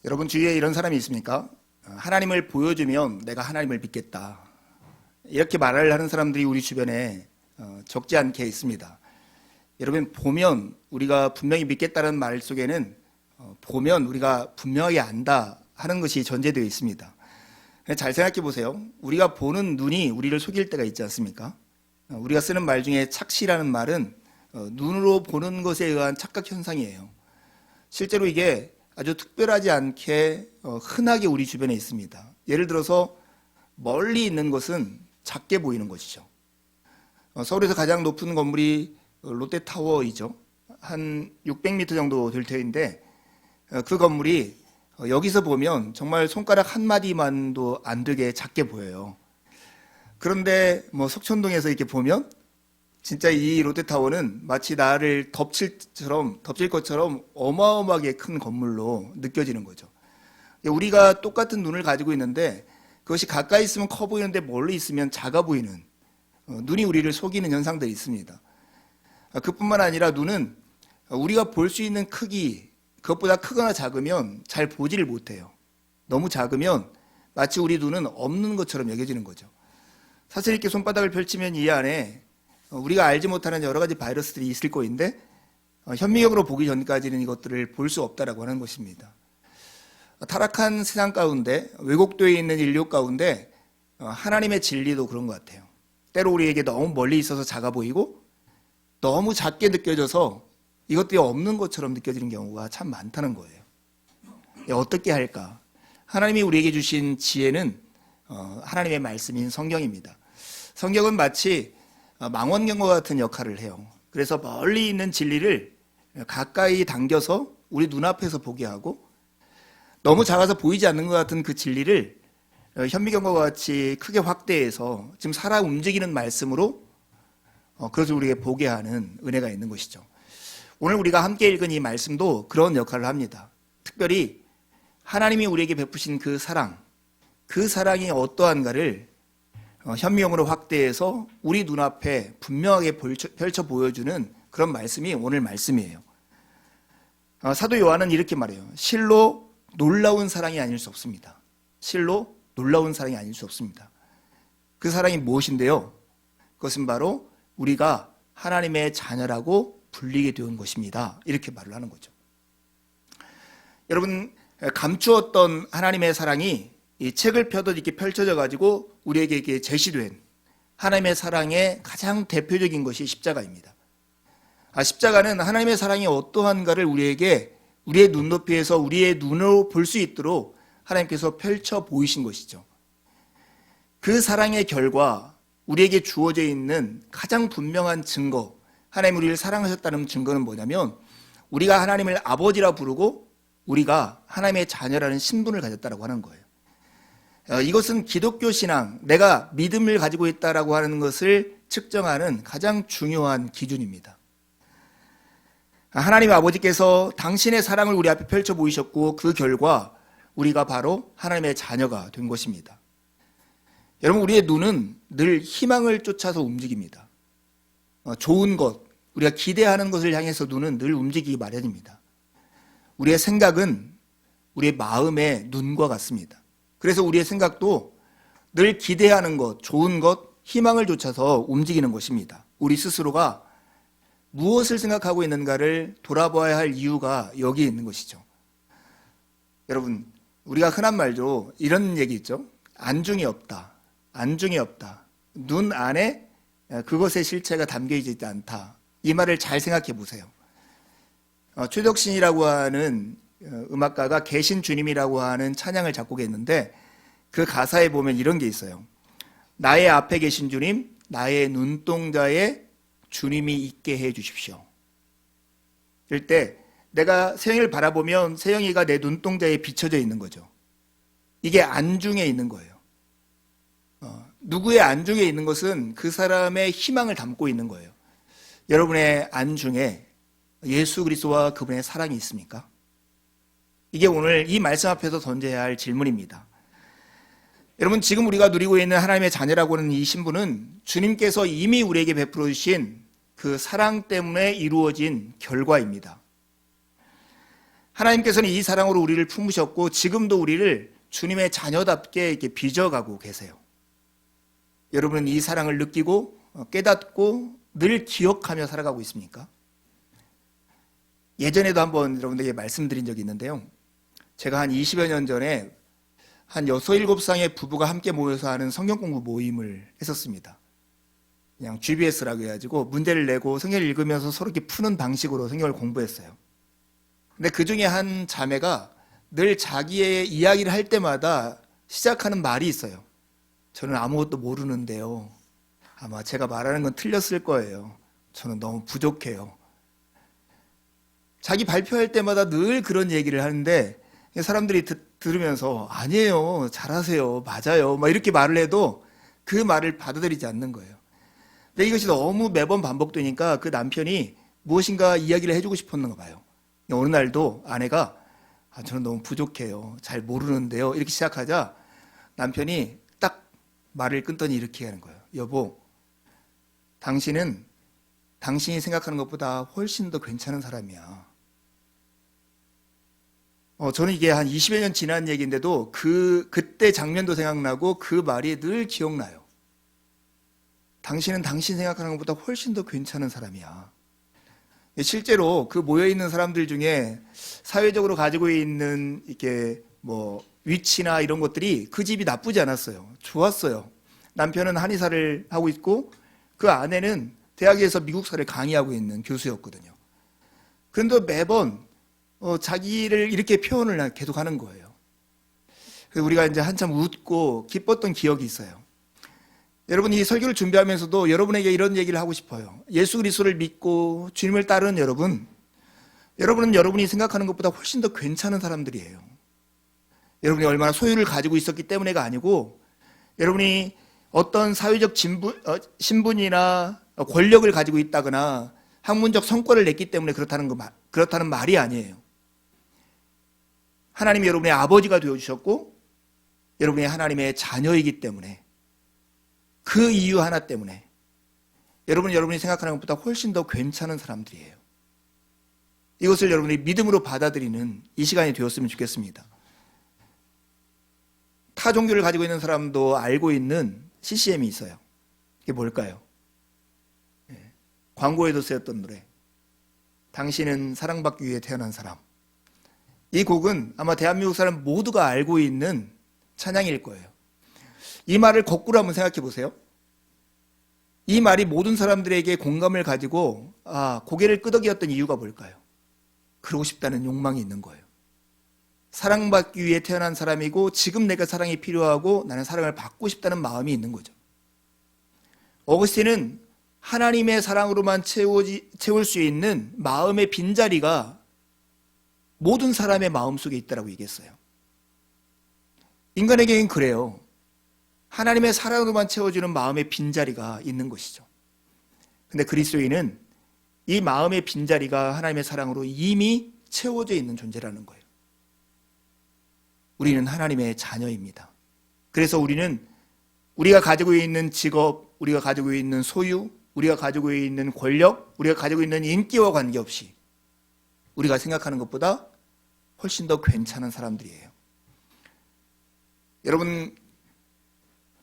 여러분 주위에 이런 사람이 있습니까? 하나님을 보여주면 내가 하나님을 믿겠다. 이렇게 말을 하는 사람들이 우리 주변에 적지 않게 있습니다. 여러분 보면 우리가 분명히 믿겠다는 말 속에는 보면 우리가 분명하게 안다 하는 것이 전제되어 있습니다. 잘 생각해 보세요. 우리가 보는 눈이 우리를 속일 때가 있지 않습니까? 우리가 쓰는 말 중에 착시라는 말은 눈으로 보는 것에 의한 착각 현상이에요. 실제로 이게 아주 특별하지 않게 흔하게 우리 주변에 있습니다. 예를 들어서 멀리 있는 것은 작게 보이는 것이죠. 서울에서 가장 높은 건물이 롯데타워이죠. 한 600m 정도 될 터인데 그 건물이 여기서 보면 정말 손가락 한 마디만도 안 되게 작게 보여요. 그런데 석천동에서 이렇게 보면 진짜 이 롯데타워는 마치 나를 덮칠 것처럼 어마어마하게 큰 건물로 느껴지는 거죠. 우리가 똑같은 눈을 가지고 있는데 그것이 가까이 있으면 커 보이는데 멀리 있으면 작아 보이는 눈이 우리를 속이는 현상들이 있습니다. 그뿐만 아니라 눈은 우리가 볼 수 있는 크기, 그것보다 크거나 작으면 잘 보지를 못해요. 너무 작으면 마치 우리 눈은 없는 것처럼 여겨지는 거죠. 사실 이렇게 손바닥을 펼치면 이 안에 우리가 알지 못하는 여러 가지 바이러스들이 있을 거인데 현미경으로 보기 전까지는 이것들을 볼 수 없다라고 하는 것입니다. 타락한 세상 가운데, 왜곡되어 있는 인류 가운데 하나님의 진리도 그런 것 같아요. 때로 우리에게 너무 멀리 있어서 작아 보이고 너무 작게 느껴져서 이것들이 없는 것처럼 느껴지는 경우가 참 많다는 거예요. 어떻게 할까? 하나님이 우리에게 주신 지혜는 하나님의 말씀인 성경입니다. 성경은 마치 망원경과 같은 역할을 해요. 그래서 멀리 있는 진리를 가까이 당겨서 우리 눈앞에서 보게 하고 너무 작아서 보이지 않는 것 같은 그 진리를 현미경과 같이 크게 확대해서 지금 살아 움직이는 말씀으로 그것을 우리에게 보게 하는 은혜가 있는 것이죠. 오늘 우리가 함께 읽은 이 말씀도 그런 역할을 합니다. 특별히 하나님이 우리에게 베푸신 그 사랑이 어떠한가를 현미경으로 확대해서 우리 눈앞에 분명하게 펼쳐 보여주는 그런 말씀이 오늘 말씀이에요. 사도 요한은 이렇게 말해요. 실로 놀라운 사랑이 아닐 수 없습니다. 실로 놀라운 사랑이 아닐 수 없습니다. 그 사랑이 무엇인데요? 그것은 바로 우리가 하나님의 자녀라고 불리게 되는 것입니다. 이렇게 말을 하는 거죠. 여러분, 감추었던 하나님의 사랑이 이 책을 펴듯 이렇게 펼쳐져 가지고 우리에게 이렇게 제시된 하나님의 사랑의 가장 대표적인 것이 십자가입니다. 십자가는 하나님의 사랑이 어떠한가를 우리에게 우리의 눈높이에서 우리의 눈으로 볼 수 있도록 하나님께서 펼쳐 보이신 것이죠. 그 사랑의 결과 우리에게 주어져 있는 가장 분명한 증거, 하나님 우리를 사랑하셨다는 증거는 뭐냐면 우리가 하나님을 아버지라 부르고 우리가 하나님의 자녀라는 신분을 가졌다고 하는 거예요. 이것은 기독교 신앙, 내가 믿음을 가지고 있다라고 하는 것을 측정하는 가장 중요한 기준입니다. 하나님 아버지께서 당신의 사랑을 우리 앞에 펼쳐 보이셨고 그 결과 우리가 바로 하나님의 자녀가 된 것입니다. 여러분, 우리의 눈은 늘 희망을 쫓아서 움직입니다. 좋은 것, 우리가 기대하는 것을 향해서 눈은 늘 움직이기 마련입니다. 우리의 생각은 우리의 마음의 눈과 같습니다. 그래서 우리의 생각도 늘 기대하는 것, 좋은 것, 희망을 쫓아서 움직이는 것입니다. 우리 스스로가 무엇을 생각하고 있는가를 돌아봐야 할 이유가 여기에 있는 것이죠. 여러분, 우리가 흔한 말로 이런 얘기 있죠. 안중이 없다. 안중이 없다. 눈 안에 그것의 실체가 담겨 있지 않다. 이 말을 잘 생각해 보세요. 최덕신이라고 하는 음악가가 계신 주님이라고 하는 찬양을 작곡했는데 그 가사에 보면 이런 게 있어요. 나의 앞에 계신 주님, 나의 눈동자에 주님이 있게 해 주십시오. 이럴 때 내가 세영이를 바라보면 세영이가 내 눈동자에 비춰져 있는 거죠. 이게 안중에 있는 거예요. 누구의 안중에 있는 것은 그 사람의 희망을 담고 있는 거예요. 여러분의 안중에 예수 그리스도와 그분의 사랑이 있습니까? 이게 오늘 이 말씀 앞에서 던져야 할 질문입니다. 여러분, 지금 우리가 누리고 있는 하나님의 자녀라고 하는 이 신분은 주님께서 이미 우리에게 베풀어 주신 그 사랑 때문에 이루어진 결과입니다. 하나님께서는 이 사랑으로 우리를 품으셨고 지금도 우리를 주님의 자녀답게 이렇게 빚어가고 계세요. 여러분은 이 사랑을 느끼고 깨닫고 늘 기억하며 살아가고 있습니까? 예전에도 한번 여러분들에게 말씀드린 적이 있는데요. 제가 한 20여 년 전에 한 6, 7쌍의 부부가 함께 모여서 하는 성경 공부 모임을 했었습니다. 그냥 GBS라고 해가지고 문제를 내고 성경을 읽으면서 서로 이렇게 푸는 방식으로 성경을 공부했어요. 근데 그 중에 한 자매가 늘 자기의 이야기를 할 때마다 시작하는 말이 있어요. 저는 아무것도 모르는데요. 아마 제가 말하는 건 틀렸을 거예요. 저는 너무 부족해요. 자기 발표할 때마다 늘 그런 얘기를 하는데 사람들이 들으면서 아니에요, 잘하세요, 맞아요 막 이렇게 말을 해도 그 말을 받아들이지 않는 거예요. 근데 이것이 너무 매번 반복되니까 그 남편이 무엇인가 이야기를 해주고 싶었는가 봐요. 어느 날도 아내가 저는 너무 부족해요, 잘 모르는데요 이렇게 시작하자 남편이 딱 말을 끊더니 이렇게 하는 거예요. 여보, 당신은 당신이 생각하는 것보다 훨씬 더 괜찮은 사람이야. 저는 이게 한 20여 년 지난 얘기인데도 그때 장면도 생각나고 그 말이 늘 기억나요. 당신은 당신 생각하는 것보다 훨씬 더 괜찮은 사람이야. 실제로 그 모여있는 사람들 중에 사회적으로 가지고 있는 이렇게 뭐 위치나 이런 것들이 그 집이 나쁘지 않았어요. 좋았어요. 남편은 한의사를 하고 있고 그 아내는 대학에서 미국사를 강의하고 있는 교수였거든요. 그런데 매번 자기를 이렇게 표현을 계속 하는 거예요. 그래서 우리가 이제 한참 웃고 기뻤던 기억이 있어요. 여러분, 이 설교를 준비하면서도 여러분에게 이런 얘기를 하고 싶어요. 예수 그리스도를 믿고 주님을 따르는 여러분은 여러분이 생각하는 것보다 훨씬 더 괜찮은 사람들이에요. 여러분이 얼마나 소유를 가지고 있었기 때문에가 아니고 여러분이 어떤 사회적 신분이나 권력을 가지고 있다거나 학문적 성과를 냈기 때문에 그렇다는 말이 아니에요. 하나님이 여러분의 아버지가 되어주셨고 여러분이 하나님의 자녀이기 때문에 그 이유 하나 때문에 여러분이 생각하는 것보다 훨씬 더 괜찮은 사람들이에요. 이것을 여러분이 믿음으로 받아들이는 이 시간이 되었으면 좋겠습니다. 타 종교를 가지고 있는 사람도 알고 있는 CCM이 있어요. 이게 뭘까요? 광고에도 쓰였던 노래, 당신은 사랑받기 위해 태어난 사람. 이 곡은 아마 대한민국 사람 모두가 알고 있는 찬양일 거예요. 이 말을 거꾸로 한번 생각해 보세요. 이 말이 모든 사람들에게 공감을 가지고 고개를 끄덕이었던 이유가 뭘까요? 그러고 싶다는 욕망이 있는 거예요. 사랑받기 위해 태어난 사람이고 지금 내가 사랑이 필요하고 나는 사랑을 받고 싶다는 마음이 있는 거죠. 어거스틴은 하나님의 사랑으로만 채울 수 있는 마음의 빈자리가 모든 사람의 마음속에 있다고 얘기했어요. 인간에게는 그래요. 하나님의 사랑으로만 채워주는 마음의 빈자리가 있는 것이죠. 근데 그리스도인은 이 마음의 빈자리가 하나님의 사랑으로 이미 채워져 있는 존재라는 거예요. 우리는 하나님의 자녀입니다. 그래서 우리가 가지고 있는 직업, 우리가 가지고 있는 소유, 우리가 가지고 있는 권력, 우리가 가지고 있는 인기와 관계없이 우리가 생각하는 것보다 훨씬 더 괜찮은 사람들이에요. 여러분,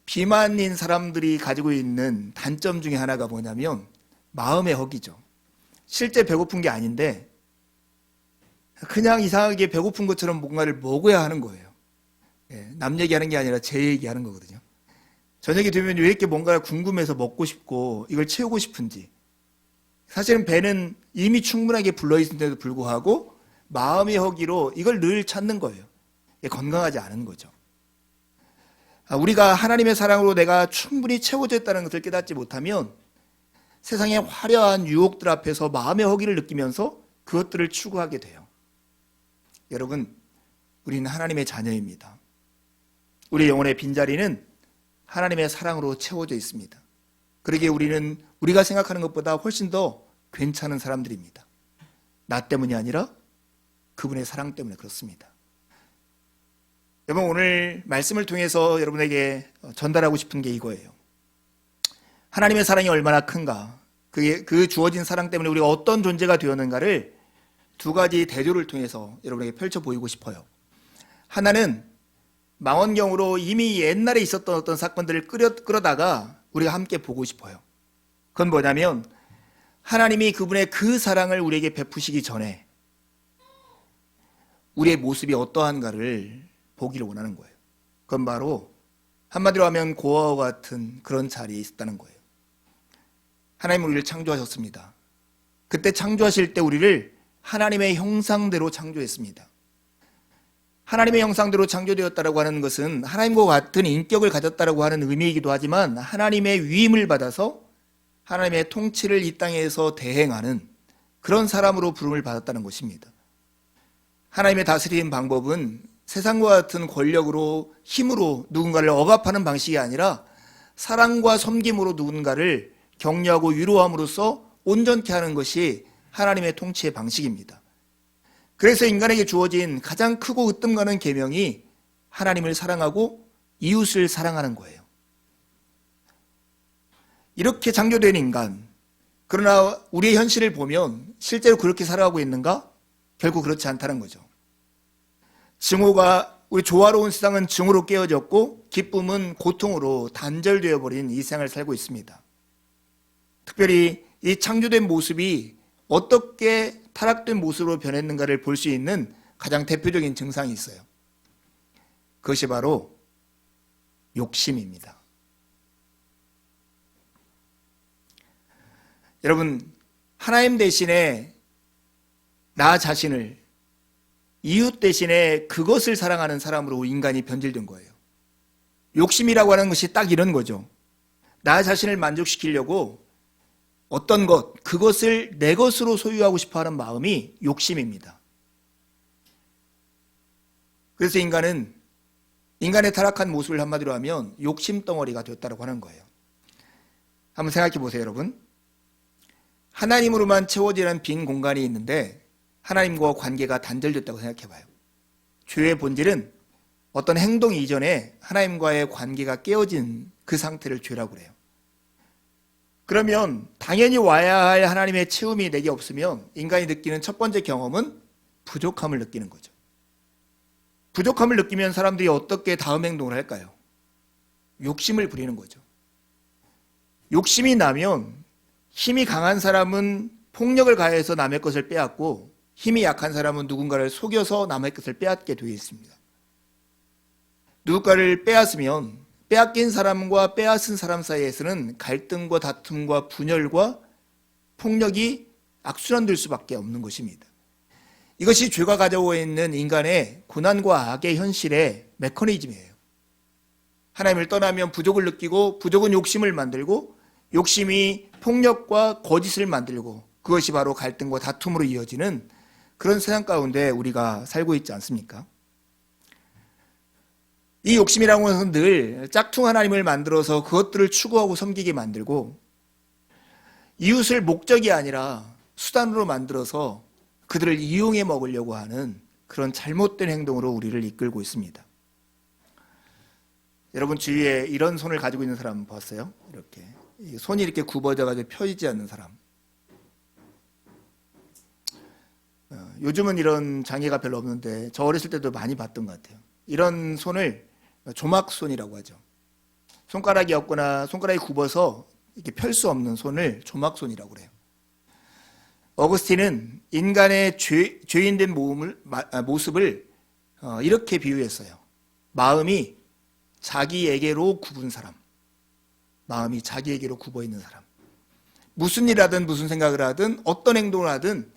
비만인 사람들이 가지고 있는 단점 중에 하나가 뭐냐면 마음의 허기죠. 실제 배고픈 게 아닌데 그냥 이상하게 배고픈 것처럼 뭔가를 먹어야 하는 거예요. 남 얘기하는 게 아니라 제 얘기하는 거거든요. 저녁이 되면 왜 이렇게 뭔가 궁금해서 먹고 싶고 이걸 채우고 싶은지. 사실은 배는 이미 충분하게 불러있는데도 불구하고 마음의 허기로 이걸 늘 찾는 거예요. 건강하지 않은 거죠. 우리가 하나님의 사랑으로 내가 충분히 채워져 있다는 것을 깨닫지 못하면 세상의 화려한 유혹들 앞에서 마음의 허기를 느끼면서 그것들을 추구하게 돼요. 여러분, 우리는 하나님의 자녀입니다. 우리의 영혼의 빈자리는 하나님의 사랑으로 채워져 있습니다. 그러기에 우리는 우리가 생각하는 것보다 훨씬 더 괜찮은 사람들입니다. 나 때문이 아니라 그분의 사랑 때문에 그렇습니다. 여러분, 오늘 말씀을 통해서 여러분에게 전달하고 싶은 게 이거예요. 하나님의 사랑이 얼마나 큰가, 그 주어진 사랑 때문에 우리가 어떤 존재가 되었는가를 두 가지 대조를 통해서 여러분에게 펼쳐 보이고 싶어요. 하나는 망원경으로 이미 옛날에 있었던 어떤 사건들을 끌어다가 우리가 함께 보고 싶어요. 그건 뭐냐면 하나님이 그분의 그 사랑을 우리에게 베푸시기 전에 우리의 모습이 어떠한가를 보기를 원하는 거예요. 그건 바로 한마디로 하면 고아와 같은 그런 자리에 있었다는 거예요. 하나님은 우리를 창조하셨습니다. 그때 창조하실 때 우리를 하나님의 형상대로 창조했습니다. 하나님의 형상대로 창조되었다고 하는 것은 하나님과 같은 인격을 가졌다고 하는 의미이기도 하지만 하나님의 위임을 받아서 하나님의 통치를 이 땅에서 대행하는 그런 사람으로 부름을 받았다는 것입니다. 하나님의 다스리는 방법은 세상과 같은 권력으로 힘으로 누군가를 억압하는 방식이 아니라 사랑과 섬김으로 누군가를 격려하고 위로함으로써 온전케 하는 것이 하나님의 통치의 방식입니다. 그래서 인간에게 주어진 가장 크고 으뜸 가는 계명이 하나님을 사랑하고 이웃을 사랑하는 거예요. 이렇게 창조된 인간, 그러나 우리의 현실을 보면 실제로 그렇게 살아가고 있는가? 결국 그렇지 않다는 거죠. 증오가 우리 조화로운 세상은 증오로 깨어졌고 기쁨은 고통으로 단절되어 버린 이 세상을 살고 있습니다. 특별히 이 창조된 모습이 어떻게 타락된 모습으로 변했는가를 볼 수 있는 가장 대표적인 증상이 있어요. 그것이 바로 욕심입니다. 여러분, 하나님 대신에 나 자신을, 이웃 대신에 그것을 사랑하는 사람으로 인간이 변질된 거예요. 욕심이라고 하는 것이 딱 이런 거죠. 나 자신을 만족시키려고 어떤 것, 그것을 내 것으로 소유하고 싶어하는 마음이 욕심입니다. 그래서 인간은 인간의 타락한 모습을 한마디로 하면 욕심덩어리가 되었다고 하는 거예요. 한번 생각해 보세요, 여러분. 하나님으로만 채워지는 빈 공간이 있는데 하나님과 관계가 단절됐다고 생각해 봐요. 죄의 본질은 어떤 행동 이전에 하나님과의 관계가 깨어진 그 상태를 죄라고 그래요. 그러면 당연히 와야 할 하나님의 채움이 내게 없으면 인간이 느끼는 첫 번째 경험은 부족함을 느끼는 거죠. 부족함을 느끼면 사람들이 어떻게 다음 행동을 할까요? 욕심을 부리는 거죠. 욕심이 나면 힘이 강한 사람은 폭력을 가해서 남의 것을 빼앗고 힘이 약한 사람은 누군가를 속여서 남의 것을 빼앗게 되어 있습니다. 누군가를 빼앗으면 빼앗긴 사람과 빼앗은 사람 사이에서는 갈등과 다툼과 분열과 폭력이 악순환될 수밖에 없는 것입니다. 이것이 죄가 가져오고 있는 인간의 고난과 악의 현실의 메커니즘이에요. 하나님을 떠나면 부족을 느끼고 부족은 욕심을 만들고 욕심이 폭력과 거짓을 만들고 그것이 바로 갈등과 다툼으로 이어지는 그런 세상 가운데 우리가 살고 있지 않습니까? 이 욕심이라는 것은 늘 짝퉁 하나님을 만들어서 그것들을 추구하고 섬기게 만들고 이웃을 목적이 아니라 수단으로 만들어서 그들을 이용해 먹으려고 하는 그런 잘못된 행동으로 우리를 이끌고 있습니다. 여러분 주위에 이런 손을 가지고 있는 사람 봤어요? 이렇게 손이 이렇게 굽어져가지고 펴지지 않는 사람. 요즘은 이런 장애가 별로 없는데 저 어렸을 때도 많이 봤던 것 같아요. 이런 손을 조막손이라고 하죠. 손가락이 없거나 손가락이 굽어서 이렇게 펼 수 없는 손을 조막손이라고 그래요. 어거스틴은 인간의 죄인된 모습을 이렇게 비유했어요. 마음이 자기에게로 굽은 사람. 마음이 자기에게로 굽어 있는 사람. 무슨 일 하든 무슨 생각을 하든 어떤 행동을 하든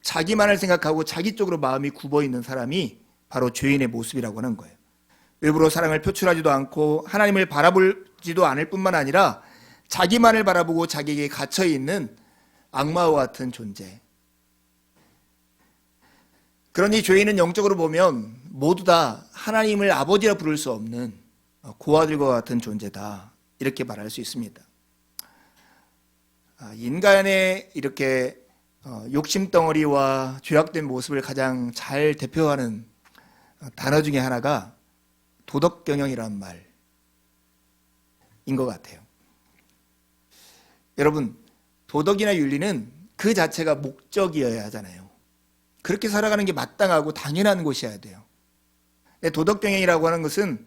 자기만을 생각하고 자기 쪽으로 마음이 굽어 있는 사람이 바로 죄인의 모습이라고 하는 거예요. 외부로 사랑을 표출하지도 않고 하나님을 바라보지도 않을 뿐만 아니라 자기만을 바라보고 자기에게 갇혀있는 악마와 같은 존재. 그러니 죄인은 영적으로 보면 모두 다 하나님을 아버지라 부를 수 없는 고아들과 같은 존재다. 이렇게 말할 수 있습니다. 인간의 이렇게 욕심덩어리와 죄악된 모습을 가장 잘 대표하는 단어 중에 하나가 도덕경영이라는 말인 것 같아요. 여러분, 도덕이나 윤리는 그 자체가 목적이어야 하잖아요. 그렇게 살아가는 게 마땅하고 당연한 것이어야 돼요. 도덕경영이라고 하는 것은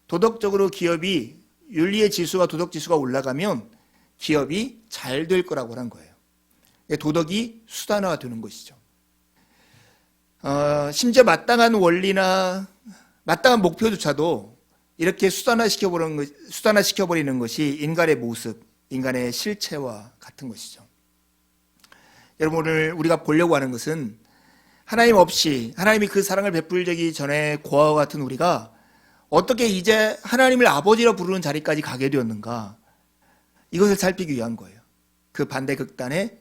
도덕적으로 기업이 윤리의 지수와 도덕 지수가 올라가면 기업이 잘 될 거라고 하는 거예요. 도덕이 수단화되는 것이죠. 심지어 마땅한 원리나 마땅한 목표조차도 이렇게 수단화시켜버리는 것이 인간의 모습, 인간의 실체와 같은 것이죠. 여러분, 오늘 우리가 보려고 하는 것은 하나님 없이 하나님이 그 사랑을 베풀기 전에 고아와 같은 우리가 어떻게 이제 하나님을 아버지라 부르는 자리까지 가게 되었는가, 이것을 살피기 위한 거예요. 그 반대 극단에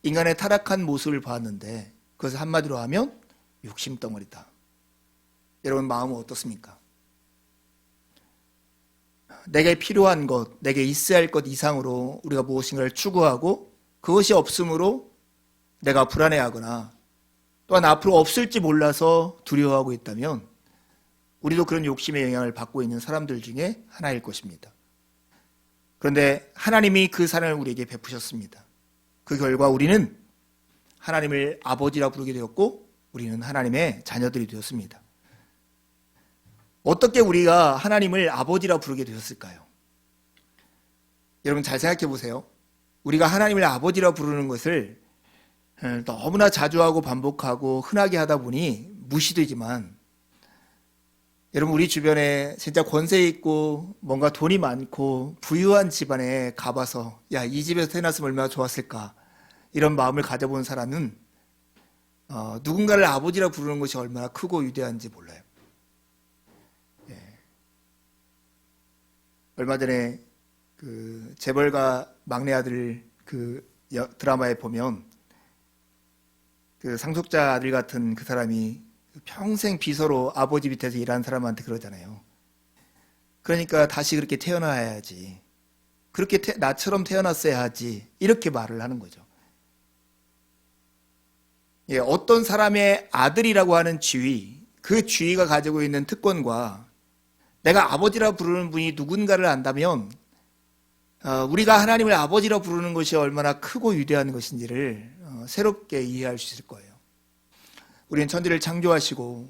인간의 타락한 모습을 보았는데 그것을 한마디로 하면 욕심덩어리다. 여러분, 마음은 어떻습니까? 내게 필요한 것, 내게 있어야 할 것 이상으로 우리가 무엇인가를 추구하고 그것이 없으므로 내가 불안해하거나 또한 앞으로 없을지 몰라서 두려워하고 있다면 우리도 그런 욕심의 영향을 받고 있는 사람들 중에 하나일 것입니다. 그런데 하나님이 그 사랑을 우리에게 베푸셨습니다. 그 결과 우리는 하나님을 아버지라 부르게 되었고 우리는 하나님의 자녀들이 되었습니다. 어떻게 우리가 하나님을 아버지라 부르게 되었을까요? 여러분, 잘 생각해 보세요. 우리가 하나님을 아버지라 부르는 것을 너무나 자주 하고 반복하고 흔하게 하다 보니 무시되지만, 여러분, 우리 주변에 진짜 권세 있고 뭔가 돈이 많고 부유한 집안에 가봐서 야, 이 집에서 태어났으면 얼마나 좋았을까, 이런 마음을 가져본 사람은 누군가를 아버지라 부르는 것이 얼마나 크고 위대한지 몰라요. 얼마 전에 그 재벌가 막내 아들 그 드라마에 보면 그 상속자 아들 같은 그 사람이 평생 비서로 아버지 밑에서 일하는 사람한테 그러잖아요. 그러니까 다시 그렇게 태어나야지, 그렇게 나처럼 태어났어야 하지, 이렇게 말을 하는 거죠. 어떤 사람의 아들이라고 하는 지위, 그 지위가 가지고 있는 특권과 내가 아버지라 부르는 분이 누군가를 안다면 우리가 하나님을 아버지라 부르는 것이 얼마나 크고 위대한 것인지를 새롭게 이해할 수 있을 거예요. 우리는 천지를 창조하시고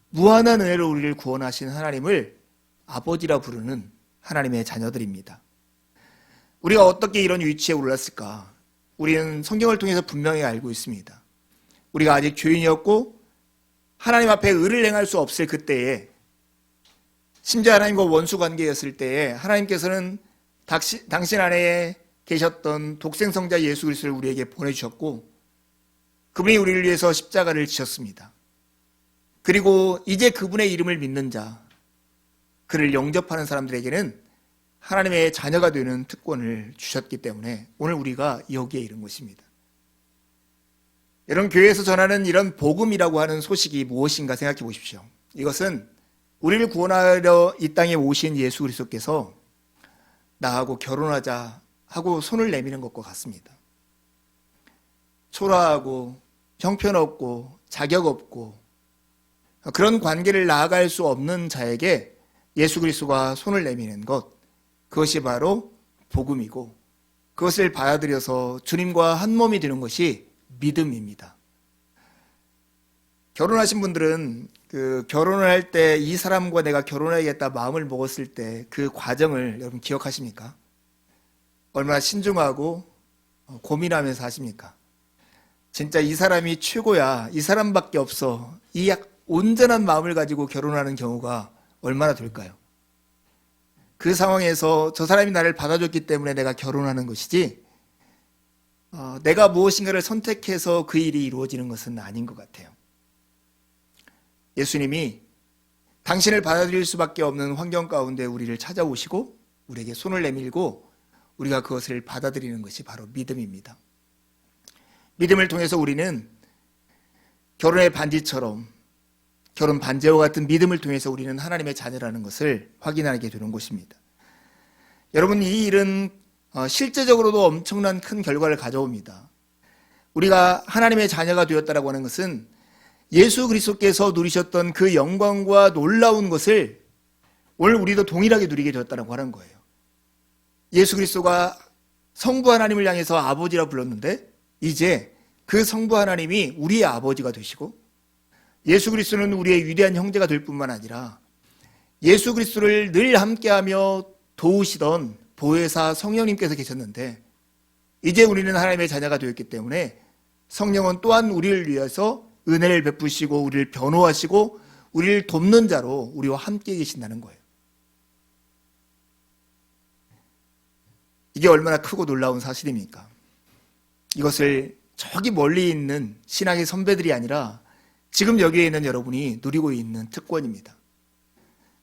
무한한 은혜로 우리를 구원하신 하나님을 아버지라 부르는 하나님의 자녀들입니다. 우리가 어떻게 이런 위치에 올랐을까? 우리는 성경을 통해서 분명히 알고 있습니다. 우리가 아직 죄인이었고 하나님 앞에 의를 행할 수 없을 그때에, 심지어 하나님과 원수 관계였을 때에 하나님께서는 당신 안에 계셨던 독생성자 예수 그리스도를 우리에게 보내주셨고 그분이 우리를 위해서 십자가를 지셨습니다. 그리고 이제 그분의 이름을 믿는 자, 그를 영접하는 사람들에게는 하나님의 자녀가 되는 특권을 주셨기 때문에 오늘 우리가 여기에 이른 것입니다. 여러분, 교회에서 전하는 이런 복음이라고 하는 소식이 무엇인가 생각해 보십시오. 이것은 우리를 구원하려 이 땅에 오신 예수 그리스도께서 나하고 결혼하자 하고 손을 내미는 것과 같습니다. 초라하고 형편없고 자격 없고 그런 관계를 나아갈 수 없는 자에게 예수 그리스도가 손을 내미는 것, 그것이 바로 복음이고 그것을 받아들여서 주님과 한 몸이 되는 것이 믿음입니다. 결혼하신 분들은 그 결혼을 할 때 이 사람과 내가 결혼해야겠다 마음을 먹었을 때 그 과정을 여러분 기억하십니까? 얼마나 신중하고 고민하면서 하십니까? 진짜 이 사람이 최고야, 이 사람밖에 없어, 이 온전한 마음을 가지고 결혼하는 경우가 얼마나 될까요? 그 상황에서 저 사람이 나를 받아줬기 때문에 내가 결혼하는 것이지 내가 무엇인가를 선택해서 그 일이 이루어지는 것은 아닌 것 같아요. 예수님이 당신을 받아들일 수밖에 없는 환경 가운데 우리를 찾아오시고 우리에게 손을 내밀고 우리가 그것을 받아들이는 것이 바로 믿음입니다. 믿음을 통해서 우리는 결혼의 반지처럼, 결혼 반지와 같은 믿음을 통해서 우리는 하나님의 자녀라는 것을 확인하게 되는 것입니다. 여러분, 이 일은 실제적으로도 엄청난 큰 결과를 가져옵니다. 우리가 하나님의 자녀가 되었다라고 하는 것은 예수 그리스도께서 누리셨던 그 영광과 놀라운 것을 오늘 우리도 동일하게 누리게 되었다고 하는 거예요. 예수 그리스도가 성부 하나님을 향해서 아버지라 불렀는데 이제 그 성부 하나님이 우리의 아버지가 되시고 예수 그리스도는 우리의 위대한 형제가 될 뿐만 아니라 예수 그리스도를 늘 함께하며 도우시던 보혜사 성령님께서 계셨는데 이제 우리는 하나님의 자녀가 되었기 때문에 성령은 또한 우리를 위해서 은혜를 베푸시고 우리를 변호하시고 우리를 돕는 자로 우리와 함께 계신다는 거예요. 이게 얼마나 크고 놀라운 사실입니까? 이것을 저기 멀리 있는 신앙의 선배들이 아니라 지금 여기에 있는 여러분이 누리고 있는 특권입니다.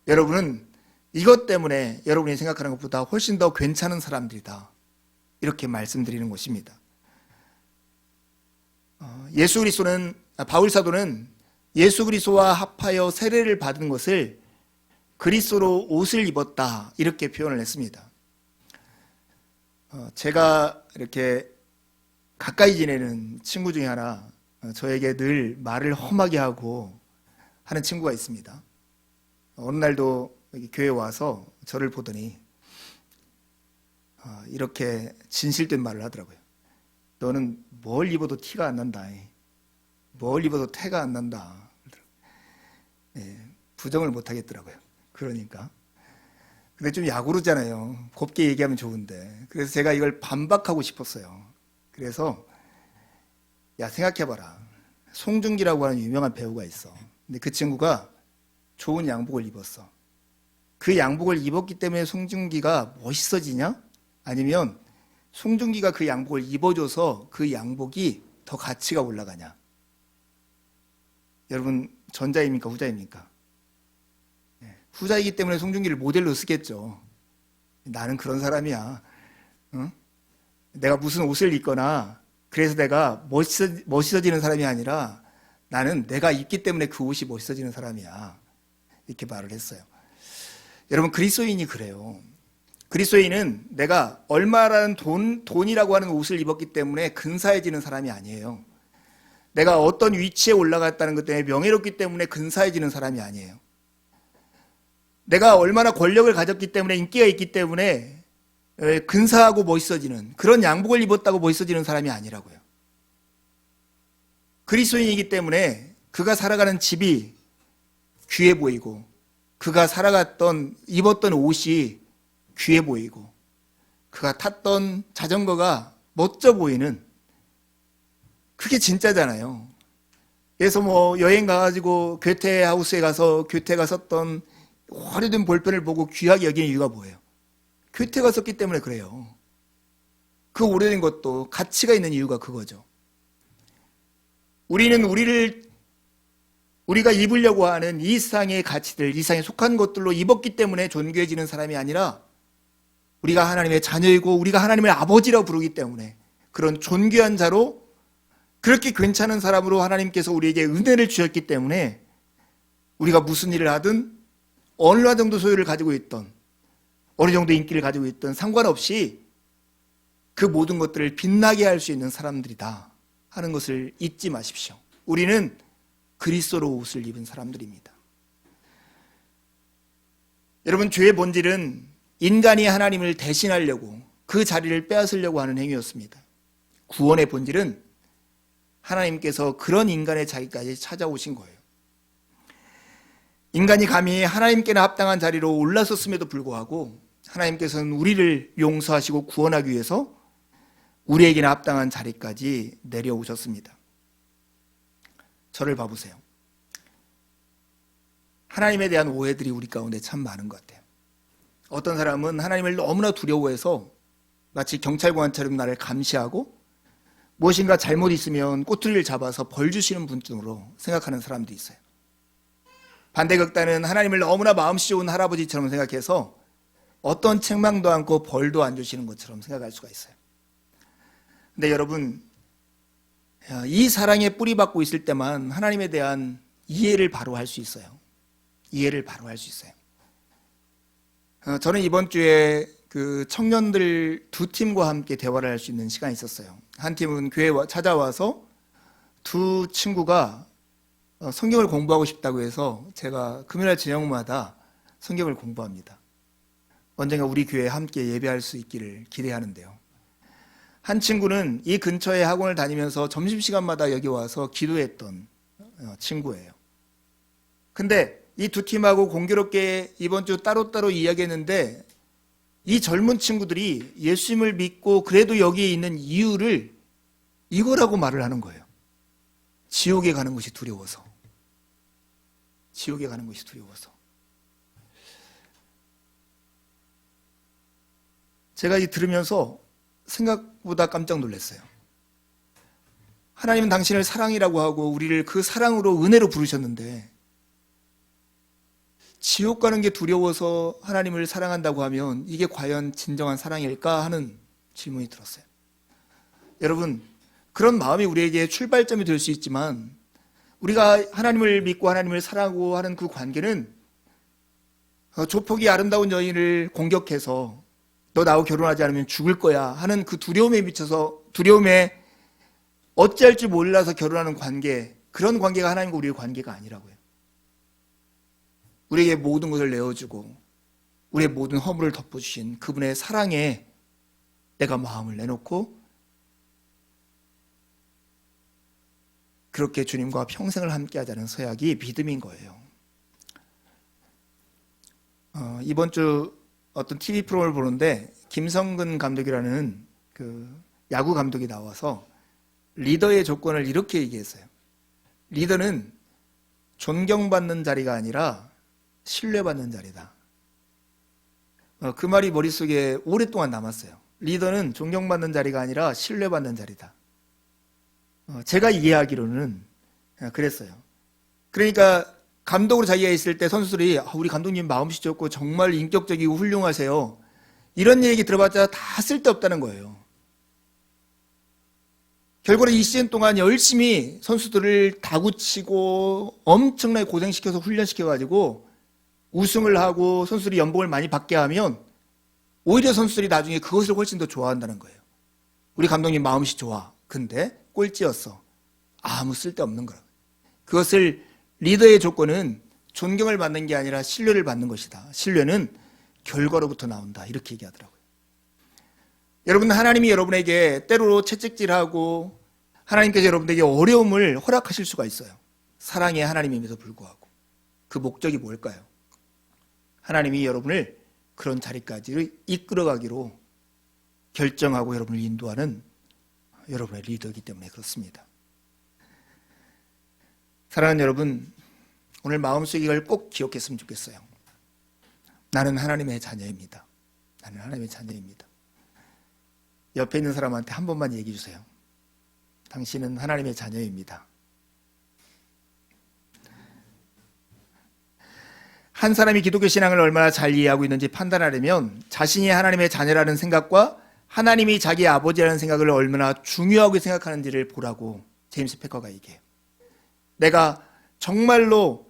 여러분은 이것 때문에 여러분이 생각하는 것보다 훨씬 더 괜찮은 사람들이다. 이렇게 말씀드리는 것입니다. 예수 그리스도는 바울 사도는 예수 그리스도와 합하여 세례를 받은 것을 그리스도로 옷을 입었다 이렇게 표현을 했습니다. 제가 이렇게 가까이 지내는 친구 중에 하나 저에게 늘 말을 험하게 하고 하는 친구가 있습니다. 어느 날도 여기 교회에 와서 저를 보더니 이렇게 진실된 말을 하더라고요. 너는 뭘 입어도 티가 안 난다. 뭘 입어도 태가 안 난다. 부정을 못 하겠더라고요. 그러니까. 근데 좀 야구르잖아요. 곱게 얘기하면 좋은데. 그래서 제가 이걸 반박하고 싶었어요. 그래서 야 생각해봐라. 송중기라고 하는 유명한 배우가 있어. 근데 그 친구가 좋은 양복을 입었어. 그 양복을 입었기 때문에 송중기가 멋있어지냐? 아니면 송중기가 그 양복을 입어줘서 그 양복이 더 가치가 올라가냐? 여러분 전자입니까? 후자입니까? 후자이기 때문에 송중기를 모델로 쓰겠죠. 나는 그런 사람이야. 응? 내가 무슨 옷을 입거나 그래서 내가 멋있어지는 사람이 아니라 나는 내가 입기 때문에 그 옷이 멋있어지는 사람이야. 이렇게 말을 했어요. 여러분 그리스도인이 그래요. 그리스도인은 내가 얼마라는 돈이라고 하는 옷을 입었기 때문에 근사해지는 사람이 아니에요. 내가 어떤 위치에 올라갔다는 것 때문에 명예롭기 때문에 근사해지는 사람이 아니에요. 내가 얼마나 권력을 가졌기 때문에 인기가 있기 때문에 근사하고 멋있어지는 그런 양복을 입었다고 멋있어지는 사람이 아니라고요. 그리스도인이기 때문에 그가 살아가는 집이 귀해 보이고 그가 입었던 옷이 귀해 보이고 그가 탔던 자전거가 멋져 보이는 그게 진짜잖아요. 그래서 여행 가가지고 괴테 하우스에 가서 괴테가 썼던 화려된 볼펜을 보고 귀하게 여기는 이유가 뭐예요? 괴테가 썼기 때문에 그래요. 그 오래된 것도 가치가 있는 이유가 그거죠. 우리는 우리가 입으려고 하는 이 세상의 가치들, 이 세상에 속한 것들로 입었기 때문에 존귀해지는 사람이 아니라 우리가 하나님의 자녀이고 우리가 하나님의 아버지라고 부르기 때문에 그런 존귀한 자로 그렇게 괜찮은 사람으로 하나님께서 우리에게 은혜를 주셨기 때문에 우리가 무슨 일을 하든 어느 정도 소유를 가지고 있던 어느 정도 인기를 가지고 있던 상관없이 그 모든 것들을 빛나게 할 수 있는 사람들이다 하는 것을 잊지 마십시오. 우리는 그리스도로 옷을 입은 사람들입니다. 여러분 죄의 본질은 인간이 하나님을 대신하려고 그 자리를 빼앗으려고 하는 행위였습니다. 구원의 본질은 하나님께서 그런 인간의 자리까지 찾아오신 거예요. 인간이 감히 하나님께나 합당한 자리로 올라섰음에도 불구하고 하나님께서는 우리를 용서하시고 구원하기 위해서 우리에게나 합당한 자리까지 내려오셨습니다. 저를 봐보세요. 하나님에 대한 오해들이 우리 가운데 참 많은 것 같아요. 어떤 사람은 하나님을 너무나 두려워해서 마치 경찰관처럼 나를 감시하고 무엇인가 잘못 있으면 꼬투리를 잡아서 벌 주시는 분으로 생각하는 사람도 있어요. 반대 극단은 하나님을 너무나 마음씨 좋은 할아버지처럼 생각해서 어떤 책망도 않고 벌도 안 주시는 것처럼 생각할 수가 있어요. 근데 여러분, 이 사랑에 뿌리박고 있을 때만 하나님에 대한 이해를 바로 할 수 있어요. 이해를 바로 할 수 있어요. 저는 이번 주에 그 청년들 두 팀과 함께 대화를 할 수 있는 시간이 있었어요. 한 팀은 교회에 찾아와서 두 친구가 성경을 공부하고 싶다고 해서 제가 금요일 저녁마다 성경을 공부합니다. 언젠가 우리 교회에 함께 예배할 수 있기를 기대하는데요. 한 친구는 이 근처에 학원을 다니면서 점심시간마다 여기 와서 기도했던 친구예요. 근데 이 두 팀하고 공교롭게 이번 주 따로따로 이야기했는데 이 젊은 친구들이 예수님을 믿고 그래도 여기에 있는 이유를 이거라고 말을 하는 거예요. 지옥에 가는 것이 두려워서. 지옥에 가는 것이 두려워서. 제가 이 들으면서 생각보다 깜짝 놀랐어요. 하나님은 당신을 사랑이라고 하고 우리를 그 사랑으로 은혜로 부르셨는데 지옥 가는 게 두려워서 하나님을 사랑한다고 하면 이게 과연 진정한 사랑일까 하는 질문이 들었어요. 여러분, 그런 마음이 우리에게 출발점이 될 수 있지만 우리가 하나님을 믿고 하나님을 사랑하고 하는 그 관계는 조폭이 아름다운 여인을 공격해서 너 나하고 결혼하지 않으면 죽을 거야 하는 그 두려움에 미쳐서 두려움에 어찌할 줄 몰라서 결혼하는 관계, 그런 관계가 하나님과 우리의 관계가 아니라고요. 우리에게 모든 것을 내어주고 우리의 모든 허물을 덮어주신 그분의 사랑에 내가 마음을 내놓고 그렇게 주님과 평생을 함께하자는 서약이 믿음인 거예요. 이번 주 어떤 TV 프로를 보는데 김성근 감독이라는 그 야구 감독이 나와서 리더의 조건을 이렇게 얘기했어요. 리더는 존경받는 자리가 아니라 신뢰받는 자리다. 그 말이 머릿속에 오랫동안 남았어요. 리더는 존경받는 자리가 아니라 신뢰받는 자리다. 제가 이해하기로는 그랬어요. 그러니까 감독으로 자기가 있을 때 선수들이 우리 감독님 마음씨 좋고 정말 인격적이고 훌륭하세요. 이런 얘기 들어봤자 다 쓸데없다는 거예요. 결국은 이 시즌 동안 열심히 선수들을 다구치고 엄청나게 고생시켜서 훈련시켜가지고 우승을 하고 선수들이 연봉을 많이 받게 하면 오히려 선수들이 나중에 그것을 훨씬 더 좋아한다는 거예요. 우리 감독님 마음씨 좋아. 근데 꼴찌였어. 아무 쓸데없는 거라고. 그것을 리더의 조건은 존경을 받는 게 아니라 신뢰를 받는 것이다. 신뢰는 결과로부터 나온다. 이렇게 얘기하더라고요. 여러분, 하나님이 여러분에게 때로 채찍질하고 하나님께서 여러분에게 어려움을 허락하실 수가 있어요. 사랑의 하나님임에도 불구하고. 그 목적이 뭘까요? 하나님이 여러분을 그런 자리까지 이끌어가기로 결정하고 여러분을 인도하는 여러분의 리더이기 때문에 그렇습니다. 사랑하는 여러분, 오늘 마음속에 이걸 꼭 기억했으면 좋겠어요. 나는 하나님의 자녀입니다. 나는 하나님의 자녀입니다. 옆에 있는 사람한테 한 번만 얘기해 주세요. 당신은 하나님의 자녀입니다. 한 사람이 기독교 신앙을 얼마나 잘 이해하고 있는지 판단하려면 자신이 하나님의 자녀라는 생각과 하나님이 자기 아버지라는 생각을 얼마나 중요하게 생각하는지를 보라고 제임스 패커가 얘기해요. 내가 정말로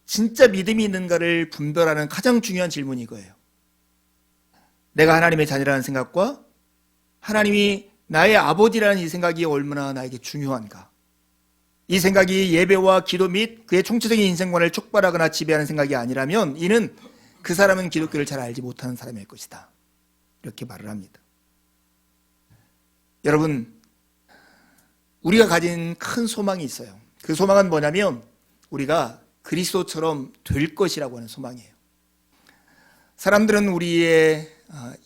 진짜 믿음이 있는가를 분별하는 가장 중요한 질문이 이거예요. 내가 하나님의 자녀라는 생각과 하나님이 나의 아버지라는 이 생각이 얼마나 나에게 중요한가. 이 생각이 예배와 기도 및 그의 총체적인 인생관을 촉발하거나 지배하는 생각이 아니라면 이는 그 사람은 기독교를 잘 알지 못하는 사람일 것이다. 이렇게 말을 합니다. 여러분, 우리가 가진 큰 소망이 있어요. 그 소망은 뭐냐면 우리가 그리스도처럼 될 것이라고 하는 소망이에요. 사람들은 우리의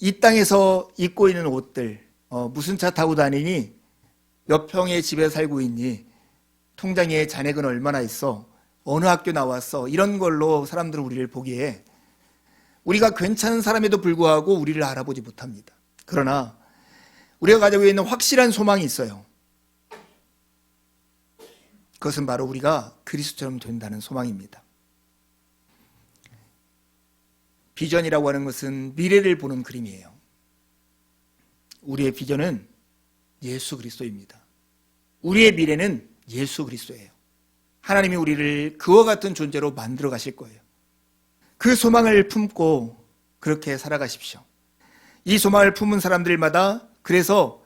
이 땅에서 입고 있는 옷들, 무슨 차 타고 다니니, 몇 평의 집에 살고 있니, 통장에 잔액은 얼마나 있어, 어느 학교 나왔어, 이런 걸로 사람들은 우리를 보기에 우리가 괜찮은 사람에도 불구하고 우리를 알아보지 못합니다. 그러나 우리가 가지고 있는 확실한 소망이 있어요. 그것은 바로 우리가 그리스도처럼 된다는 소망입니다. 비전이라고 하는 것은 미래를 보는 그림이에요. 우리의 비전은 예수 그리스도입니다. 우리의 미래는 예수 그리스도예요. 하나님이 우리를 그와 같은 존재로 만들어 가실 거예요. 그 소망을 품고 그렇게 살아가십시오. 이 소망을 품은 사람들마다 그래서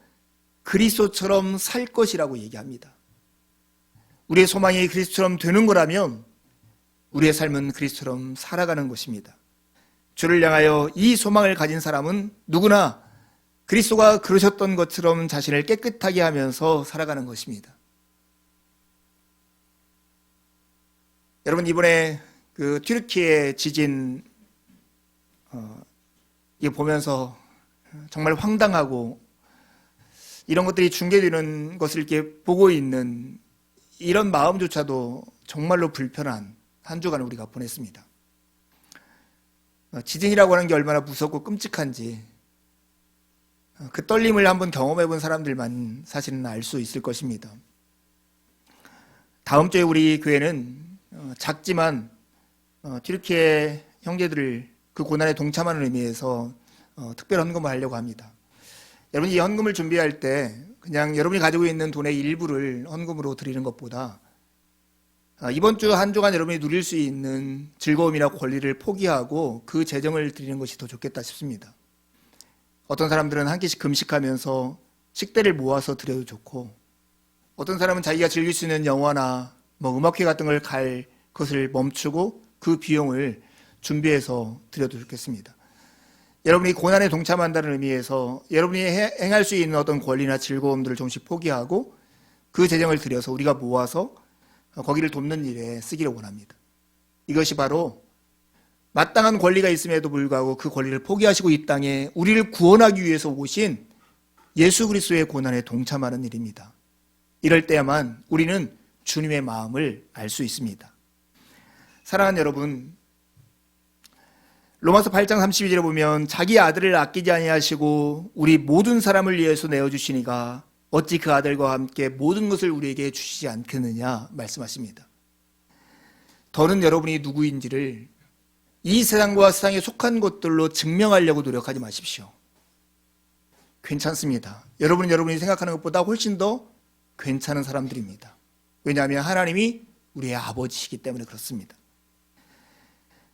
그리스도처럼 살 것이라고 얘기합니다. 우리의 소망이 그리스도처럼 되는 거라면 우리의 삶은 그리스도처럼 살아가는 것입니다. 주를 향하여 이 소망을 가진 사람은 누구나 그리스도가 그러셨던 것처럼 자신을 깨끗하게 하면서 살아가는 것입니다. 여러분, 이번에 그 튀르키예 지진 이거 보면서 정말 황당하고 이런 것들이 중계되는 것을 이렇게 보고 있는 이런 마음조차도 정말로 불편한 한 주간을 우리가 보냈습니다. 지진이라고 하는 게 얼마나 무섭고 끔찍한지 그 떨림을 한번 경험해 본 사람들만 사실은 알 수 있을 것입니다. 다음 주에 우리 교회는 작지만 튀르키예 형제들을 그 고난에 동참하는 의미에서 특별 헌금을 하려고 합니다. 여러분, 이 헌금을 준비할 때 그냥 여러분이 가지고 있는 돈의 일부를 헌금으로 드리는 것보다 이번 주 한 주간 여러분이 누릴 수 있는 즐거움이나 권리를 포기하고 그 재정을 드리는 것이 더 좋겠다 싶습니다. 어떤 사람들은 한 끼씩 금식하면서 식대를 모아서 드려도 좋고, 어떤 사람은 자기가 즐길 수 있는 영화나 음악회 같은 걸 갈 것을 멈추고 그 비용을 준비해서 드려도 좋겠습니다. 여러분이 고난에 동참한다는 의미에서 여러분이 행할 수 있는 어떤 권리나 즐거움들을 조금씩 포기하고 그 재정을 들여서 우리가 모아서 거기를 돕는 일에 쓰기를 원합니다. 이것이 바로 마땅한 권리가 있음에도 불구하고 그 권리를 포기하시고 이 땅에 우리를 구원하기 위해서 오신 예수 그리스도의 고난에 동참하는 일입니다. 이럴 때야만 우리는 주님의 마음을 알 수 있습니다. 사랑하는 여러분, 로마서 8장 32절에 보면 자기 아들을 아끼지 아니하시고 우리 모든 사람을 위해서 내어주시니가 어찌 그 아들과 함께 모든 것을 우리에게 주시지 않겠느냐 말씀하십니다. 더는 여러분이 누구인지를 이 세상과 세상에 속한 것들로 증명하려고 노력하지 마십시오. 괜찮습니다. 여러분은 여러분이 생각하는 것보다 훨씬 더 괜찮은 사람들입니다. 왜냐하면 하나님이 우리의 아버지시기 때문에 그렇습니다.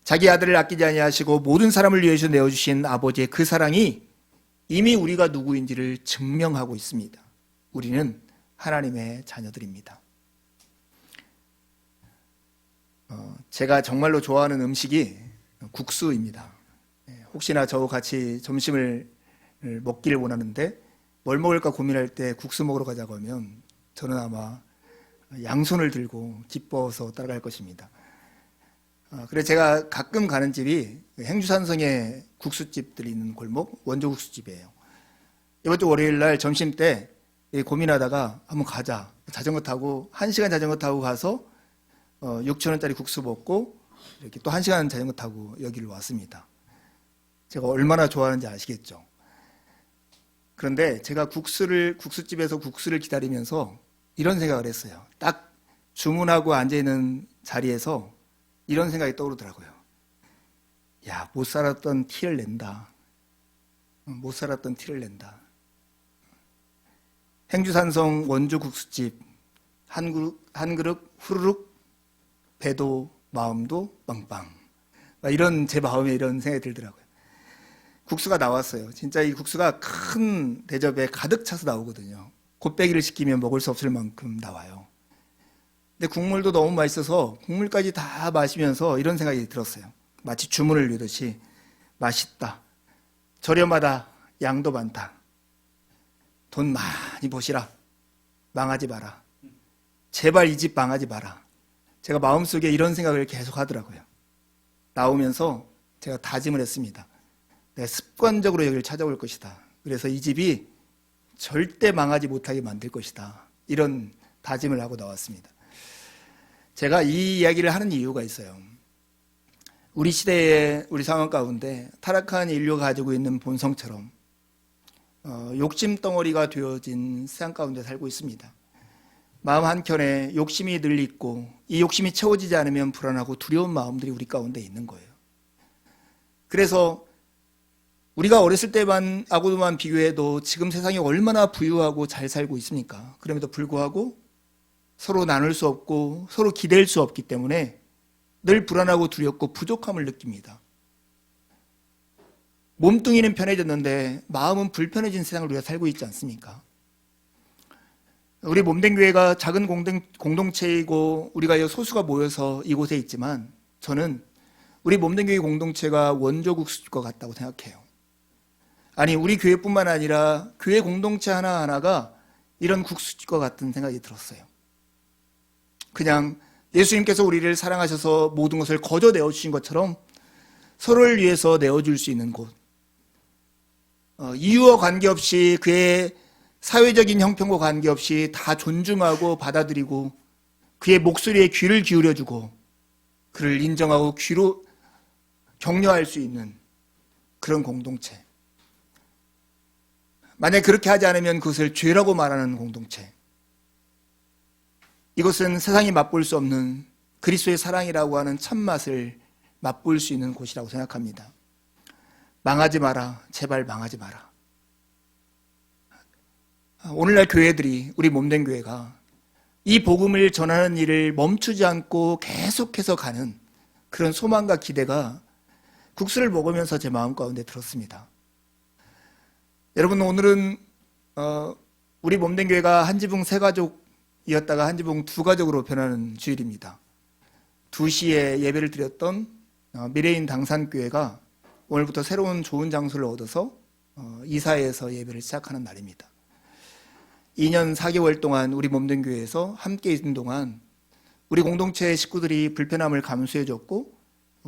자기 아들을 아끼지 아니하시고 모든 사람을 위해서 내어주신 아버지의 그 사랑이 이미 우리가 누구인지를 증명하고 있습니다. 우리는 하나님의 자녀들입니다. 제가 정말로 좋아하는 음식이 국수입니다. 혹시나 저와 같이 점심을 먹기를 원하는데 뭘 먹을까 고민할 때 국수 먹으러 가자고 하면 저는 아마 양손을 들고 기뻐서 따라갈 것입니다. 그래서 제가 가끔 가는 집이 행주산성에 국수집들이 있는 골목 원조국수집이에요. 이번 주 월요일 날 점심 때 고민하다가 한번 가자. 자전거 타고 1시간 자전거 타고 가서 6,000원짜리 국수 먹고 이렇게 또 1시간 자전거 타고 여기를 왔습니다. 제가 얼마나 좋아하는지 아시겠죠? 그런데 제가 국수집에서 국수를 기다리면서 이런 생각을 했어요. 딱 주문하고 앉아있는 자리에서 이런 생각이 떠오르더라고요. 야, 못 살았던 티를 낸다. 못 살았던 티를 낸다. 행주산성 원주 국수집 한 그릇 후루룩 배도 마음도 빵빵. 이런 제 마음에 이런 생각이 들더라고요. 국수가 나왔어요. 진짜 이 국수가 큰 대접에 가득 차서 나오거든요. 곱빼기를 시키면 먹을 수 없을 만큼 나와요. 근데 국물도 너무 맛있어서 국물까지 다 마시면서 이런 생각이 들었어요. 마치 주문을 외우듯이 맛있다. 저렴하다. 양도 많다. 돈 많이 버시라. 망하지 마라. 제발 이 집 망하지 마라. 제가 마음속에 이런 생각을 계속 하더라고요. 나오면서 제가 다짐을 했습니다. 내가 습관적으로 여기를 찾아올 것이다. 그래서 이 집이 절대 망하지 못하게 만들 것이다. 이런 다짐을 하고 나왔습니다. 제가 이 이야기를 하는 이유가 있어요. 우리 시대의 우리 상황 가운데 타락한 인류가 가지고 있는 본성처럼 욕심 덩어리가 되어진 세상 가운데 살고 있습니다. 마음 한켠에 욕심이 늘 있고 이 욕심이 채워지지 않으면 불안하고 두려운 마음들이 우리 가운데 있는 거예요. 그래서 우리가 어렸을 때만하고만 비교해도 지금 세상이 얼마나 부유하고 잘 살고 있습니까? 그럼에도 불구하고 서로 나눌 수 없고 서로 기댈 수 없기 때문에 늘 불안하고 두렵고 부족함을 느낍니다. 몸뚱이는 편해졌는데 마음은 불편해진 세상을 우리가 살고 있지 않습니까? 우리 몸된 교회가 작은 공동체이고 우리가 소수가 모여서 이곳에 있지만 저는 우리 몸된 교회 공동체가 원조국수집과 같다고 생각해요. 아니, 우리 교회뿐만 아니라 교회 공동체 하나하나가 이런 국수집과 같은 생각이 들었어요. 그냥 예수님께서 우리를 사랑하셔서 모든 것을 거저 내어주신 것처럼 서로를 위해서 내어줄 수 있는 곳, 이유와 관계없이 그의 사회적인 형편과 관계없이 다 존중하고 받아들이고 그의 목소리에 귀를 기울여주고 그를 인정하고 귀로 격려할 수 있는 그런 공동체. 만약 그렇게 하지 않으면 그것을 죄라고 말하는 공동체. 이것은 세상이 맛볼 수 없는 그리스도의 사랑이라고 하는 참맛을 맛볼 수 있는 곳이라고 생각합니다. 망하지 마라. 제발 망하지 마라. 오늘날 교회들이, 우리 몸된 교회가 이 복음을 전하는 일을 멈추지 않고 계속해서 가는 그런 소망과 기대가 국수를 먹으면서 제 마음 가운데 들었습니다. 여러분, 오늘은 우리 몸된 교회가 한 지붕 세 가족이었다가 한 지붕 두 가족으로 변하는 주일입니다. 2시에 예배를 드렸던 미래인 당산교회가 오늘부터 새로운 좋은 장소를 얻어서 이사해서 예배를 시작하는 날입니다. 2년 4개월 동안 우리 몸된 교회에서 함께 있는 동안 우리 공동체 식구들이 불편함을 감수해줬고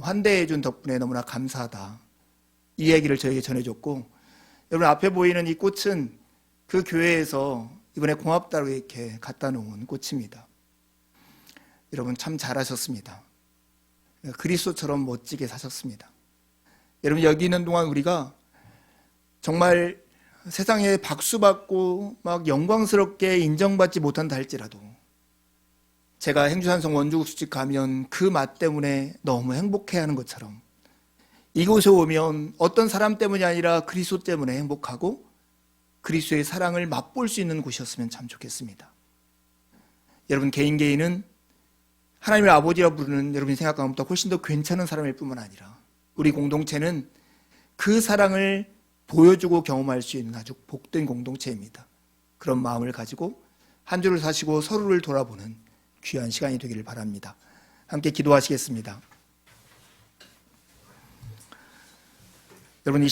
환대해준 덕분에 너무나 감사하다. 이 얘기를 저에게 전해줬고, 여러분 앞에 보이는 이 꽃은 그 교회에서 이번에 고맙다고 이렇게 갖다 놓은 꽃입니다. 여러분 참 잘하셨습니다. 그리스도처럼 멋지게 사셨습니다. 여러분 여기 있는 동안 우리가 정말 세상에 박수받고 막 영광스럽게 인정받지 못한다 할지라도 제가 행주산성 원주국수집 가면 그 맛 때문에 너무 행복해하는 것처럼 이곳에 오면 어떤 사람 때문이 아니라 그리스도 때문에 행복하고 그리스도의 사랑을 맛볼 수 있는 곳이었으면 참 좋겠습니다. 여러분 개인은 하나님을 아버지라 부르는 여러분이 생각하는 것보다 훨씬 더 괜찮은 사람일 뿐만 아니라 우리 공동체는 그 사랑을 보여주고 경험할 수 있는 아주 복된 공동체입니다. 그런 마음을 가지고 한 주를 사시고 서로를 돌아보는 귀한 시간이 되기를 바랍니다. 함께 기도하시겠습니다. 여러분 이